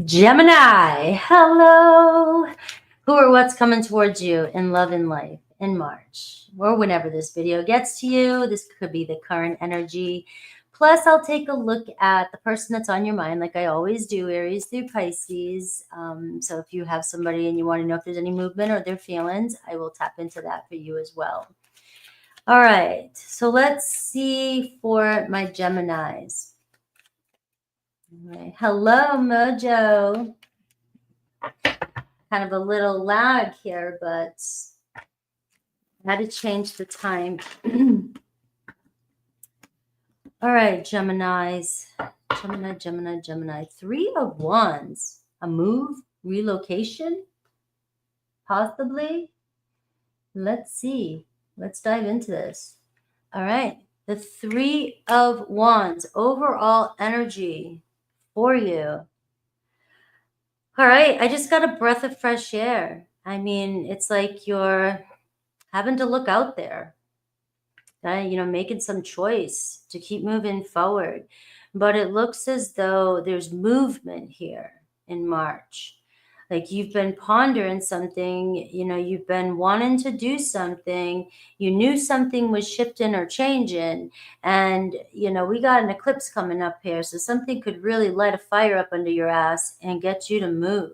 Gemini, hello. Who or what's coming towards you in love and life in March or whenever this video gets to you? This could be the current energy. Plus, I'll take a look at the person that's on your mind, like I always do, Aries through Pisces. So if you have somebody and you want to know if there's any movement or their feelings, I will tap into that for you as well. All right, so let's see for my Geminis. All right. Hello, Mojo. Kind of a little lag here, but I had to change the time. All right, Geminis. Gemini. 3 of Wands. A move, relocation, possibly. Let's see. Let's dive into this. All right. The 3 of Wands. Overall energy for you. All right. I just got a breath of fresh air. I mean, it's like you're having to look out there. Making some choice to keep moving forward. But it looks as though there's movement here in March. Like you've been pondering something, you've been wanting to do something. You knew something was shifting or changing. And, we got an eclipse coming up here. So something could really light a fire up under your ass and get you to move.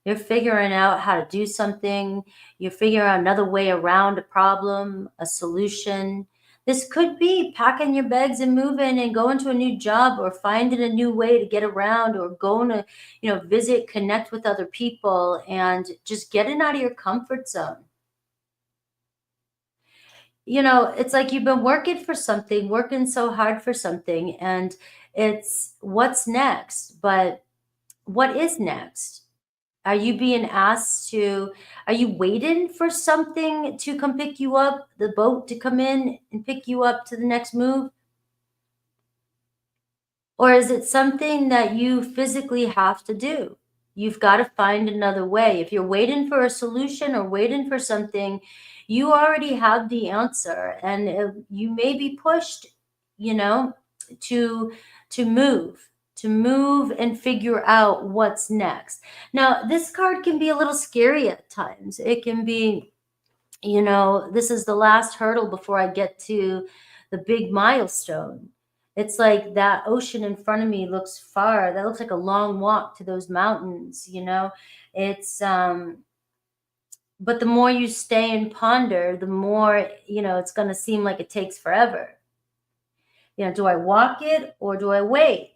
You're figuring out how to do something. You're figuring out another way around a problem, a solution. This could be packing your bags and moving and going to a new job or finding a new way to get around or going to, visit, connect with other people and just getting out of your comfort zone. It's like you've been working so hard for something, and it's what's next. But what is next? Are you being asked are you waiting for something to come pick you up, the boat to come in and pick you up to the next move? Or is it something that you physically have to do? You've got to find another way. If you're waiting for a solution or waiting for something, you already have the answer, and you may be pushed, to move and figure out what's next. Now, this card can be a little scary at times. It can be, this is the last hurdle before I get to the big milestone. It's like that ocean in front of me looks far. That looks like a long walk to those mountains, It's, but the more you stay and ponder, the more, it's going to seem like it takes forever. Do I walk it or do I wait?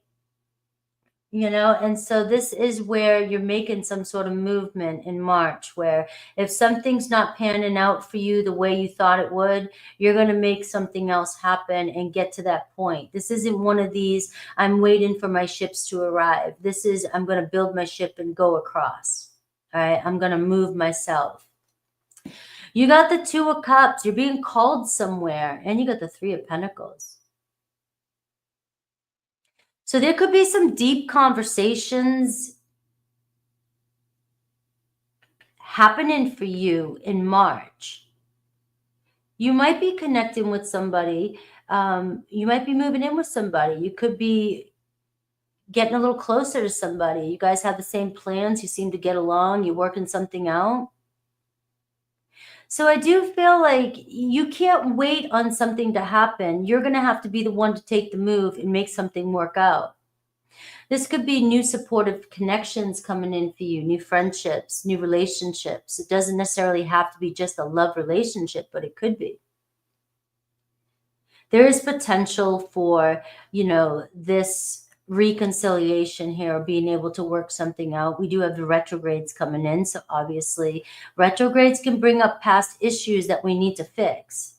And so this is where you're making some sort of movement in March, where if something's not panning out for you the way you thought it would, you're going to make something else happen and get to that point. This isn't one of these, I'm waiting for my ships to arrive. This is, I'm going to build my ship and go across. All right. I'm going to move myself. You got the 2 of Cups. You're being called somewhere. And you got the 3 of Pentacles. So there could be some deep conversations happening for you in March. You might be connecting with somebody. You might be moving in with somebody. You could be getting a little closer to somebody. You guys have the same plans. You seem to get along. You're working something out. So I do feel like you can't wait on something to happen. You're going to have to be the one to take the move and make something work out. This could be new supportive connections coming in for you, new friendships, new relationships. It doesn't necessarily have to be just a love relationship, but it could be. There is potential for, this reconciliation here, being able to work something out. We do have the retrogrades coming in, so obviously retrogrades can bring up past issues that we need to fix.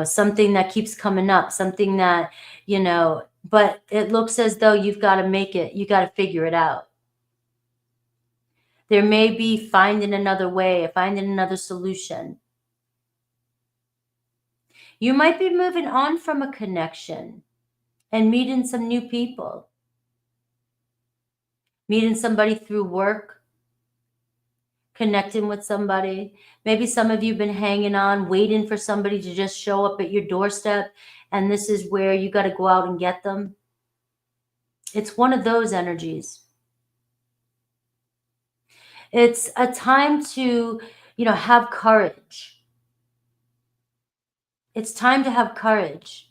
Something that keeps coming up, something that, but it looks as though you've got to make it, you got to figure it out. There may be finding another way, finding another solution. You might be moving on from a connection and meeting some new people. Meeting somebody through work, connecting with somebody. Maybe some of you have been hanging on, waiting for somebody to just show up at your doorstep, and this is where you got to go out and get them. It's one of those energies. It's a time to, have courage. It's time to have courage.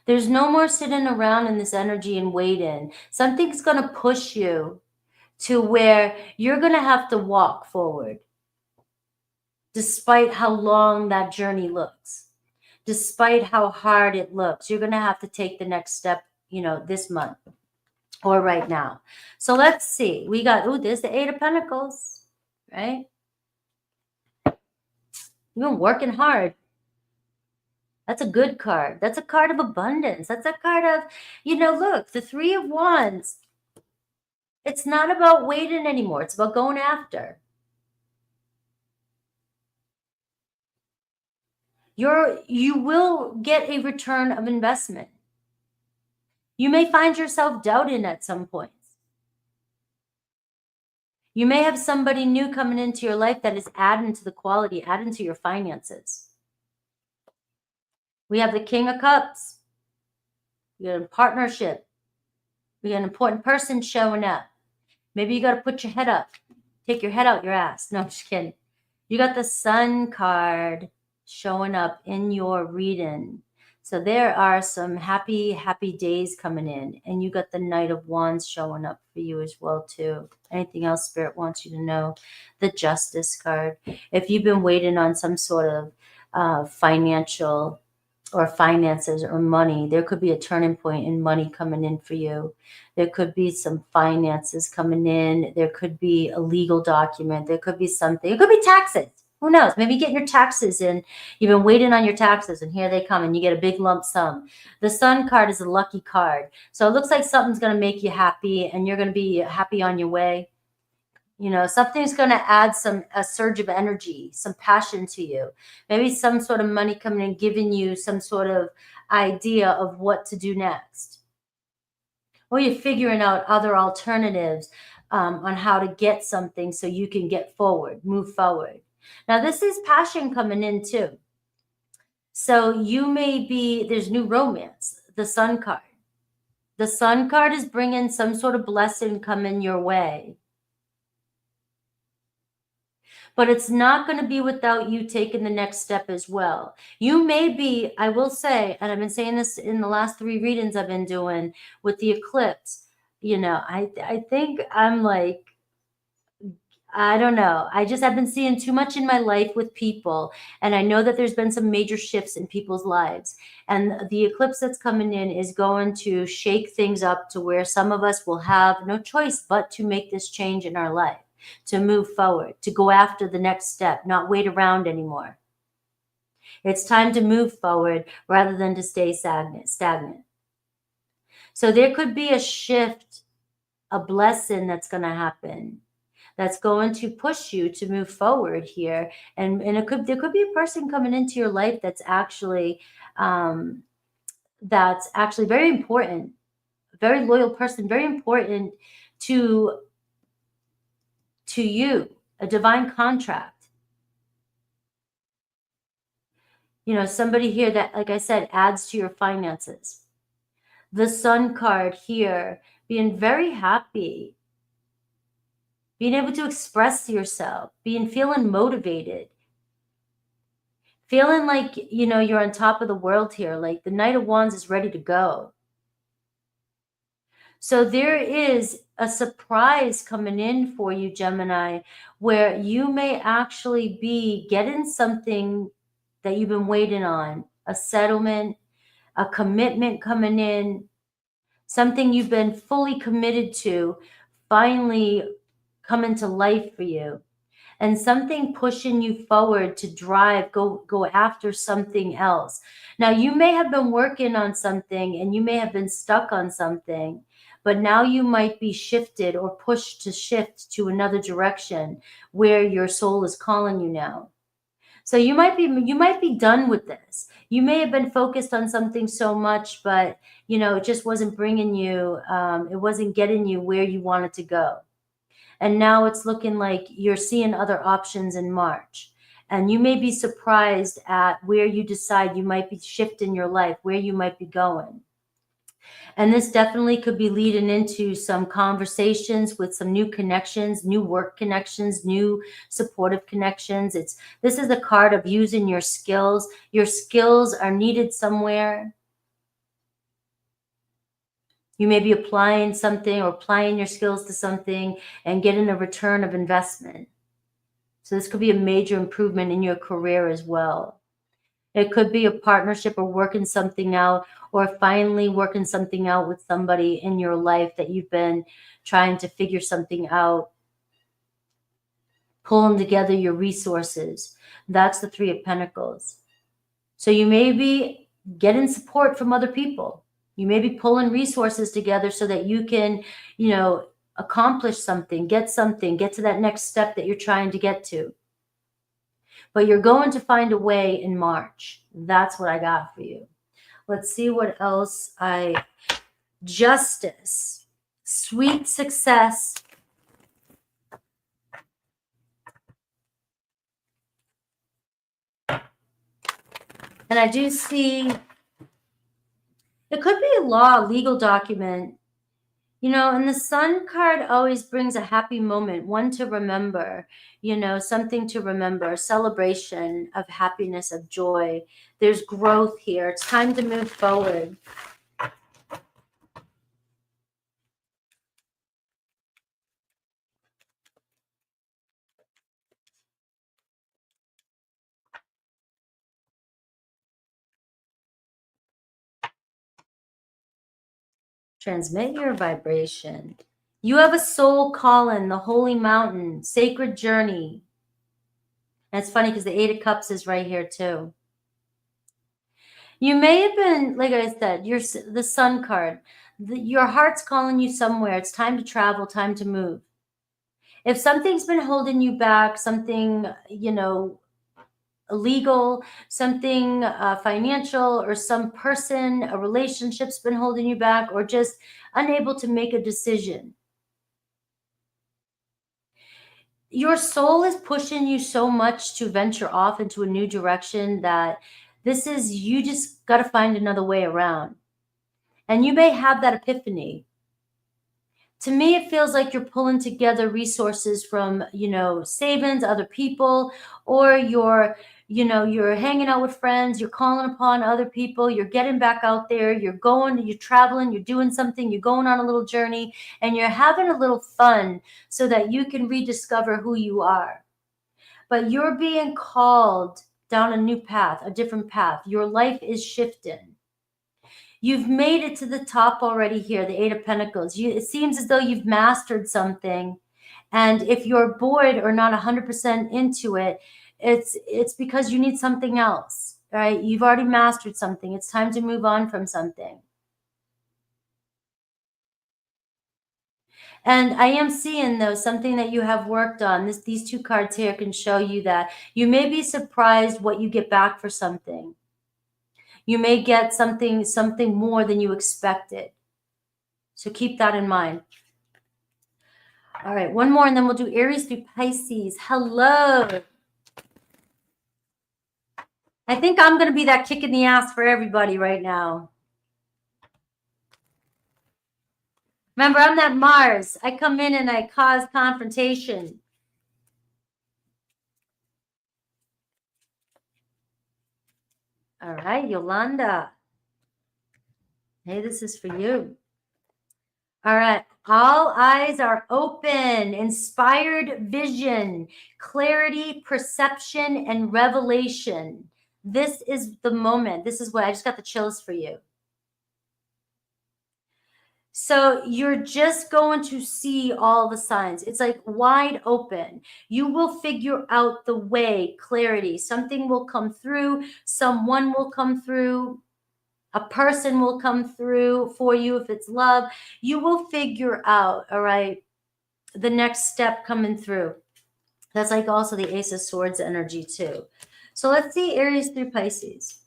There's no more sitting around in this energy and waiting. Something's going to push you to where you're going to have to walk forward, despite how long that journey looks, despite how hard it looks. You're going to have to take the next step, this month or right now. So let's see. We got, there's the Eight of Pentacles, right? You've been working hard. That's a good card. That's a card of abundance. That's a card of, look, the Three of Wands. It's not about waiting anymore. It's about going after. You will get a return of investment. You may find yourself doubting at some points. You may have somebody new coming into your life that is adding to the quality, adding to your finances. We have the King of Cups. We got a partnership. We got an important person showing up. Maybe you got to put your head up. Take your head out your ass. No, I'm just kidding. You got the Sun card showing up in your reading. So there are some happy, happy days coming in. And you got the Knight of Wands showing up for you as well, too. Anything else Spirit wants you to know? The Justice card. If you've been waiting on some sort of financial or finances or money, there could be a turning point in money coming in for you. There could be some finances coming in. There could be a legal document. There could be something. It could be taxes. Who knows? Maybe you get your taxes in. You've been waiting on your taxes, and here they come, and you get a big lump sum. The Sun card is a lucky card. So it looks like something's going to make you happy, and you're going to be happy on your way. Something's going to add a surge of energy, some passion to you. Maybe some sort of money coming in, giving you some sort of idea of what to do next. Or you're figuring out other alternatives on how to get something so you can get forward, move forward. Now, this is passion coming in too. So there's new romance, the Sun card. The Sun card is bringing some sort of blessing coming your way. But it's not going to be without you taking the next step as well. You may be, I will say, and I've been saying this in the last 3 readings I've been doing with the eclipse, I think I'm like, I don't know. I've been seeing too much in my life with people. And I know that there's been some major shifts in people's lives. And the eclipse that's coming in is going to shake things up to where some of us will have no choice but to make this change in our life, to move forward, to go after the next step, not wait around anymore. It's time to move forward rather than to stay stagnant. So there could be a shift, a blessing that's going to happen, that's going to push you to move forward here. And there could be a person coming into your life that's actually very important, a very loyal person, very important to you, a divine contract. Somebody here that, like I said, adds to your finances. The Sun card here, being very happy, being able to express yourself, feeling motivated, feeling like, you're on top of the world here, like the Knight of Wands is ready to go. So there is a surprise coming in for you, Gemini, where you may actually be getting something that you've been waiting on, a settlement, a commitment coming in, something you've been fully committed to, finally coming to life for you, and something pushing you forward to go after something else. Now, you may have been working on something and you may have been stuck on something, but now you might be shifted or pushed to shift to another direction where your soul is calling you now. So you might be done with this. You may have been focused on something so much, but it just wasn't bringing you, it wasn't getting you where you wanted to go. And now it's looking like you're seeing other options in March. And you may be surprised at where you decide you might be shifting your life, where you might be going. And this definitely could be leading into some conversations with some new connections, new work connections, new supportive connections. This is a card of using your skills. Your skills are needed somewhere. You may be applying something or applying your skills to something and getting a return of investment. So this could be a major improvement in your career as well. It could be a partnership or working something out, or finally working something out with somebody in your life that you've been trying to figure something out, pulling together your resources. That's the Three of Pentacles. So you may be getting support from other people. You may be pulling resources together so that you can, accomplish something, get to that next step that you're trying to get to. But you're going to find a way in March. That's what I got for you. Let's see what else Justice, sweet success. And I do see, it could be a law, legal document. And the Sun card always brings a happy moment, one to remember, something to remember, celebration of happiness, of joy. There's growth here. It's time to move forward. Transmit your vibration. You have a soul calling, the holy mountain, sacred journey. And it's funny because the Eight of Cups is right here too. You may have been, like I said, the Sun card. Your heart's calling you somewhere. It's time to travel, time to move. If something's been holding you back, something, illegal, something financial, or some person, a relationship's been holding you back, or just unable to make a decision, your soul is pushing you so much to venture off into a new direction that you just got to find another way around. And you may have that epiphany. To me, it feels like you're pulling together resources from, savings, other people, or you're hanging out with friends, you're calling upon other people, you're getting back out there, you're traveling, you're doing something, you're going on a little journey, and you're having a little fun so that you can rediscover who you are. But you're being called down a new path, a different path. Your life is shifting. You've made it to the top already here, the Eight of Pentacles. It seems as though you've mastered something. And if you're bored or not 100% into it, it's because you need something else, right? You've already mastered something. It's time to move on from something. And I am seeing, though, something that you have worked on. These two cards here can show you that. You may be surprised what you get back for something. You may get something more than you expected. So keep that in mind. All right, one more, and then we'll do Aries through Pisces. Hello. I think I'm going to be that kick in the ass for everybody right now. Remember, I'm that Mars. I come in and I cause confrontation. All right, Yolanda. Hey, this is for you. All right. All eyes are open. Inspired vision, clarity, perception, and revelation. This is the moment. This is what I just got the chills for you. So you're just going to see all the signs. It's like wide open. You will figure out the way, clarity. Something will come through. Someone will come through. A person will come through for you if it's love. You will figure out, all right, the next step coming through. That's like also the Ace of Swords energy too. So let's see Aries through Pisces.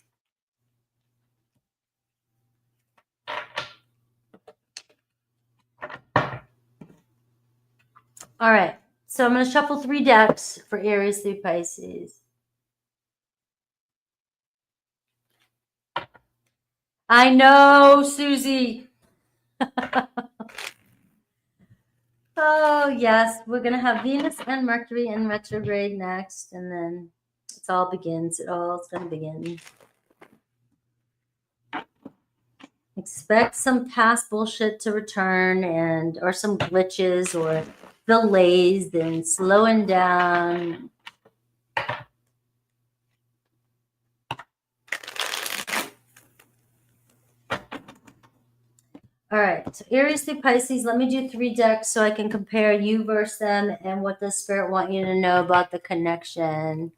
All right. So I'm going to shuffle 3 decks for Aries through Pisces. I know, Susie. Oh, yes. We're going to have Venus and Mercury in retrograde next. And then it all begins. It all's going to begin. Expect some past bullshit to return or some glitches or delays and slowing down. All right, so Aries through Pisces, let me do 3 decks so I can compare you versus them and what does Spirit want you to know about the connection.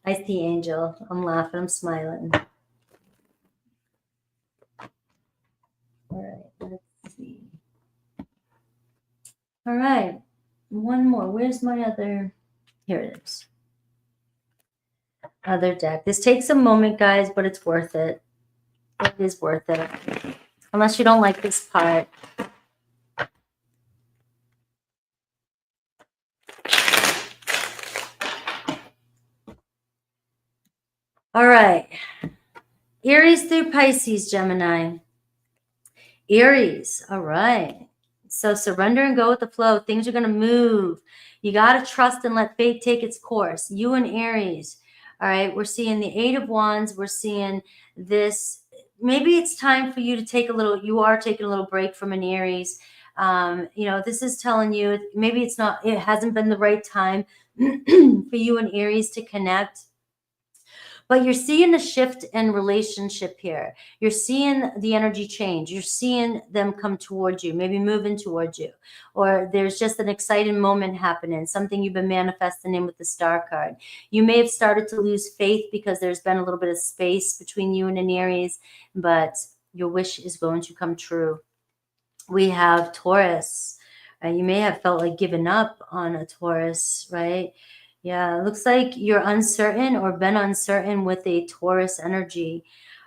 I see Angel. I'm laughing. I'm smiling. All right, let's see. All right, one more. Where's my other? Here it is. Other deck. This takes a moment, guys, but it's worth it. It is worth it. Unless you don't like this part. All right. Aries through Pisces, Gemini. Aries. All right. So surrender and go with the flow. Things are going to move. You got to trust and let fate take its course. You and Aries. All right. We're seeing the 8 of Wands. We're seeing this. Maybe it's time for you to take you are taking a little break from an Aries. This is telling you, maybe it hasn't been the right time for you and Aries to connect. But you're seeing a shift in relationship here. You're seeing the energy change. You're seeing them come towards you, maybe moving towards you. Or there's just an exciting moment happening, something you've been manifesting in with the Star card. You may have started to lose faith because there's been a little bit of space between you and an Aries, but your wish is going to come true. We have Taurus. You may have felt like giving up on a Taurus, right? Yeah, it looks like you're uncertain or been uncertain with a Taurus energy,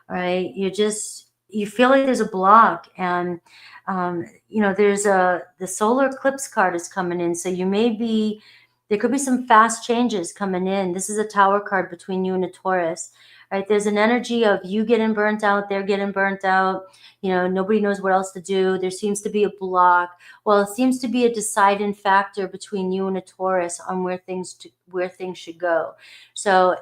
right? You feel like there's a block and, the solar eclipse card is coming in. So there could be some fast changes coming in. This is a Tower card between you and a Taurus, right? There's an energy of you getting burnt out, they're getting burnt out. Nobody knows what else to do. There seems to be a block. Well, it seems to be a deciding factor between you and a Taurus on where things should go. So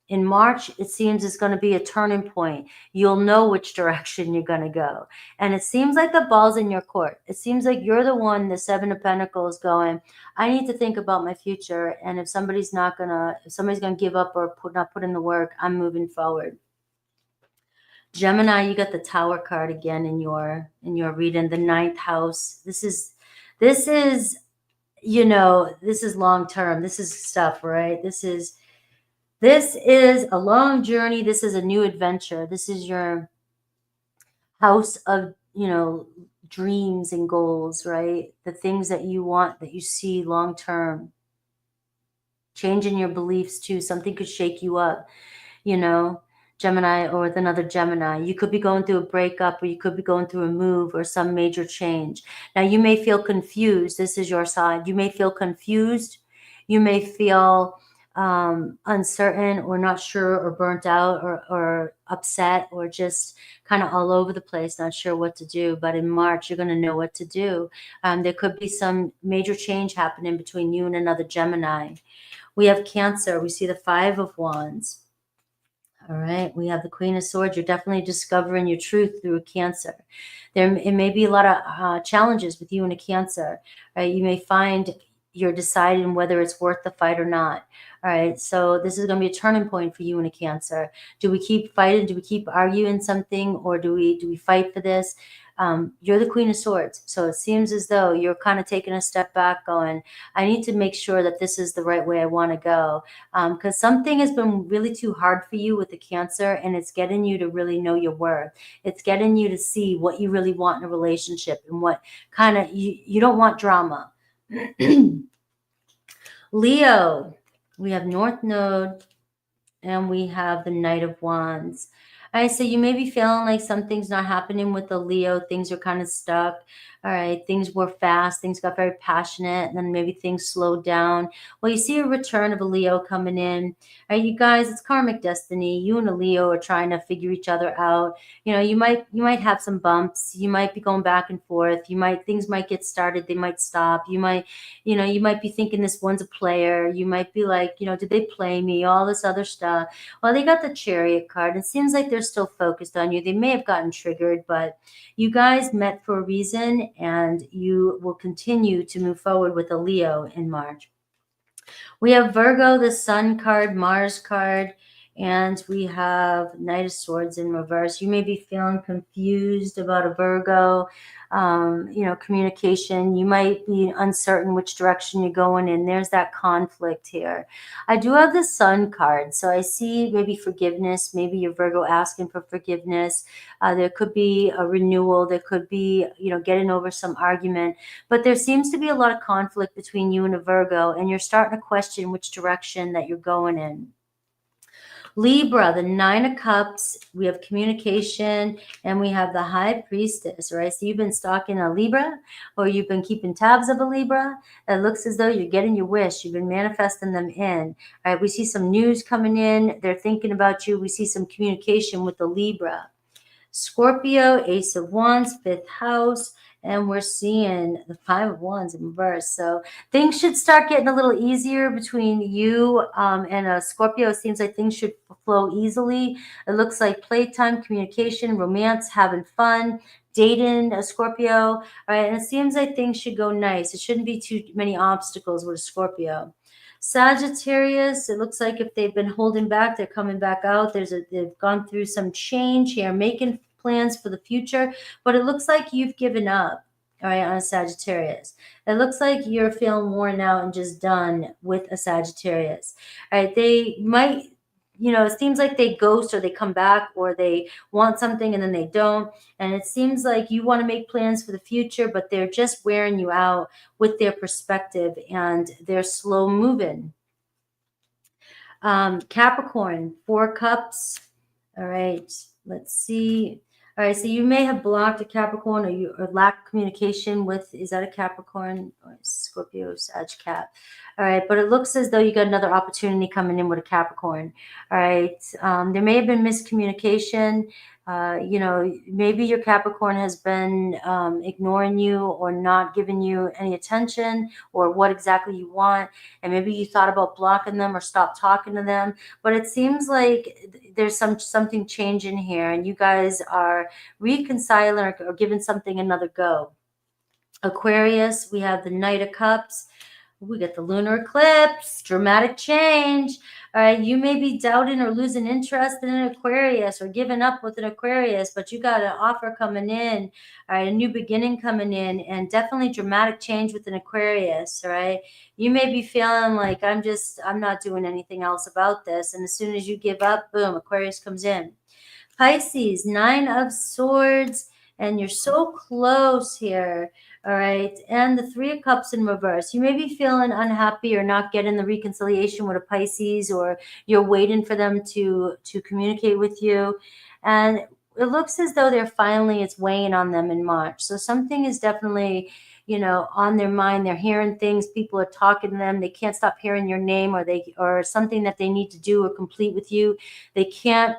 in March, it seems it's going to be a turning point. You'll know which direction you're going to go. And it seems like the ball's in your court. It seems like you're the one, the 7 of Pentacles, going, I need to think about my future. And if somebody's going to give up or not put in the work, I'm moving forward. Gemini, you got the Tower card again in your reading, the 9th house. This is long term. This is stuff, right? This is a long journey. This is a new adventure. This is your house of, dreams and goals, right? The things that you want, that you see long term. Changing your beliefs too. Something could shake you up, Gemini, or with another Gemini. You could be going through a breakup, or you could be going through a move or some major change. Now, you may feel confused. This is your side. You may feel confused. You may feel uncertain or not sure or burnt out or upset or just kind of all over the place, not sure what to do. But in March, you're going to know what to do. There could be some major change happening between you and another Gemini. We have Cancer. We see the 5 of Wands. All right, we have the Queen of Swords. You're definitely discovering your truth through a Cancer. It may be a lot of challenges with you and a Cancer, right? You may find you're deciding whether it's worth the fight or not. All right, so this is going to be a turning point for you and a Cancer. Do we keep fighting? Do we keep arguing something, or do we fight for this? You're the Queen of Swords, so it seems as though you're kind of taking a step back, going, I need to make sure that this is the right way I want to go, because something has been really too hard for you with the Cancer, and it's getting you to really know your worth. It's getting you to see what you really want in a relationship and what kind of you don't want drama. Leo, we have North Node and we have the Knight of Wands. All right, so you may be feeling like something's not happening with the Leo. Things are kind of stuck. All right, things were fast, things got very passionate, and then maybe things slowed down. Well, you see a return of a Leo coming in. All right, you guys, it's karmic destiny. You and a Leo are trying to figure each other out. You know, you might have some bumps. You might be going back and forth. Things might get started, they might stop. You might be thinking this one's a player. You might be like, did they play me? All this other stuff. Well, they got the Chariot card. It seems like they're still focused on you. They may have gotten triggered, but you guys met for a reason, and you will continue to move forward with a Leo in March. We have Virgo, the Sun card, Mars card, and we have Knight of Swords in reverse. You may be feeling confused about a Virgo, communication. You might be uncertain which direction you're going in. There's that conflict here. I do have the Sun card, so I see maybe forgiveness. Maybe you're Virgo asking for forgiveness. There could be a renewal. There could be, getting over some argument. But there seems to be a lot of conflict between you and a Virgo, and you're starting to question which direction that you're going in. Libra, the Nine of Cups, we have communication, and we have the High Priestess, right? So you've been stalking a Libra, or you've been keeping tabs of a Libra. It looks as though you're getting your wish. You've been manifesting them in, right? We see some news coming in. They're thinking about you. We see some communication with the Libra. Scorpio, Ace of Wands, fifth house, and we're seeing the Five of Wands in reverse. So things should start getting a little easier between you and a Scorpio. It seems like things should flow easily. It looks like playtime, communication, romance, having fun, dating a Scorpio. All right, and it seems like things should go nice. It shouldn't be too many obstacles with a Scorpio. Sagittarius, it looks like if they've been holding back, they're coming back out. They've gone through some change here, making plans for the future, but it looks like you've given up, all right, on a Sagittarius. It looks like you're feeling worn out and just done with a Sagittarius. All right, they might, it seems like they ghost or they come back or they want something and then they don't. And it seems like you want to make plans for the future, but they're just wearing you out with their perspective and they're slow moving. Capricorn, Four Cups. All right, let's see. All right, so you may have blocked a Capricorn or lack communication with, is that a Capricorn or Scorpio, Sag, Cap? All right, but it looks as though you got another opportunity coming in with a Capricorn. All right, there may have been miscommunication. Maybe your Capricorn has been ignoring you or not giving you any attention or what exactly you want. And maybe you thought about blocking them or stop talking to them. But it seems like there's something changing here and you guys are reconciling or giving something another go. Aquarius, we have the Knight of Cups. We get the lunar eclipse, dramatic change. All right, you may be doubting or losing interest in an Aquarius or giving up with an Aquarius, but you got an offer coming in, all right, a new beginning coming in, and definitely dramatic change with an Aquarius, all right? You may be feeling like I'm not doing anything else about this, and as soon as you give up, boom, Aquarius comes in. Pisces, Nine of Swords, and you're so close here. All right. And the Three of Cups in reverse. You may be feeling unhappy or not getting the reconciliation with a Pisces, or you're waiting for them to communicate with you. And it looks as though it's weighing on them in March. So something is definitely, on their mind. They're hearing things. People are talking to them. They can't stop hearing your name, or something that they need to do or complete with you. They can't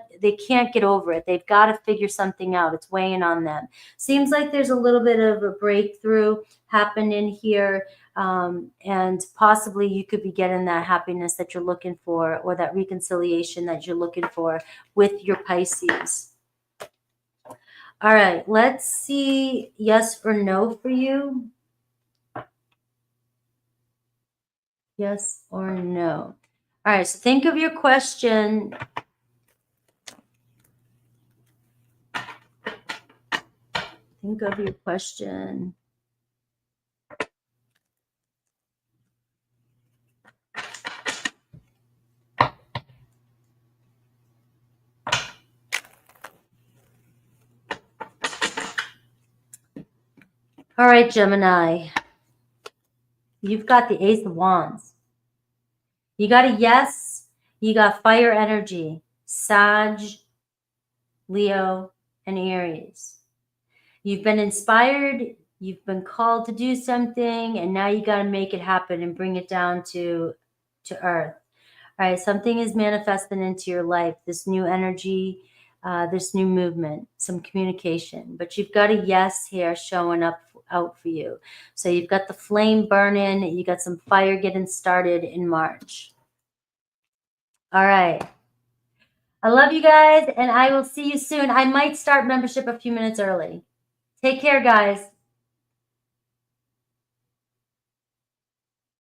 get over it. They've got to figure something out. It's weighing on them. Seems like there's a little bit of a breakthrough happening here. And possibly you could be getting that happiness that you're looking for, or that reconciliation that you're looking for with your Pisces. All right, let's see yes or no for you. Yes or no. All right, so think of your question. Think of your question. All right, Gemini. You've got the Ace of Wands. You got a yes. You got fire energy. Sag, Leo, and Aries. You've been inspired. You've been called to do something, and now you got to make it happen and bring it down to earth. All right, something is manifesting into your life, this new energy, this new movement, some communication. But you've got a yes here showing up out for you. So you've got the flame burning, you got some fire getting started in March. All right. I love you guys, and I will see you soon. I might start membership a few minutes early. Take care, guys.